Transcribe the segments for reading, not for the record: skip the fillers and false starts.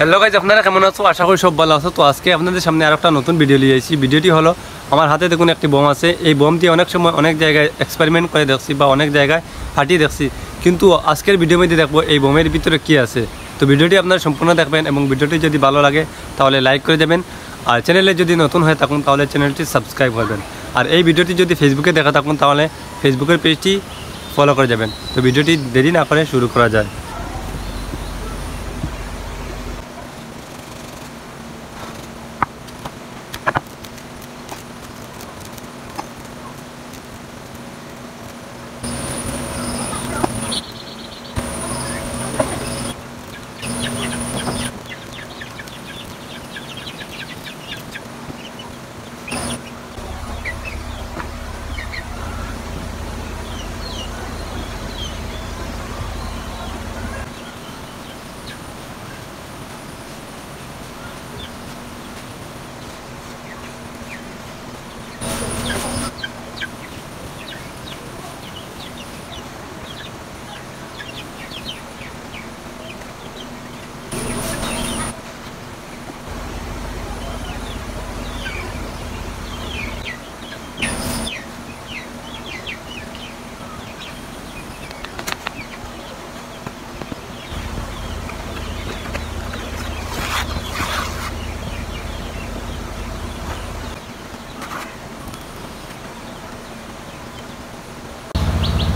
Hello guys, আপনারা কেমন আছো? আশা করি সব ভালো আছো। তো আজকে আপনাদের সামনে আর একটা নতুন ভিডিও নিয়ে এসেছি। ভিডিওটি হলো আমার হাতে দেখুন একটি বোম আছে। এই বোমটি অনেক সময় অনেক জায়গায় এক্সপেরিমেন্ট করে দেখছি বা অনেক জায়গায় ফাটিয়ে দেখছি, কিন্তু আজকের ভিডিওর মধ্যে দেখবো এই বোমের ভিতরে কী আছে। তো ভিডিওটি আপনারা সম্পূর্ণ দেখবেন এবং ভিডিওটি যদি ভালো লাগে তাহলে লাইক করে দেবেন, আর চ্যানেলে যদি নতুন হয়ে থাকুন তাহলে চ্যানেলটি সাবস্ক্রাইব করবেন। আর এই ভিডিওটি যদি ফেসবুকে দেখা থাকুন তাহলে ফেসবুকের পেজটি ফলো করে যাবেন। তো ভিডিওটি দেরি না করে শুরু করা যায়।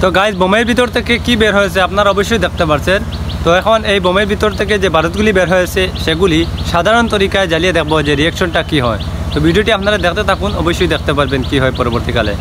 তো গাইজ, বোমের ভিতর থেকে কি বের হয়েছে আপনারা অবশ্যই দেখতে পাচ্ছেন। তো এখন এই বোমের ভিতর থেকে যে বারুদগুলি বের হয়েছে সেগুলি সাধারণ তরিকায় জ্বালিয়ে দেখবো যে রিয়াকশনটা কী হয়। তো ভিডিওটি আপনারা দেখতে থাকুন, অবশ্যই দেখতে পারবেন কী হয় পরবর্তীকালে।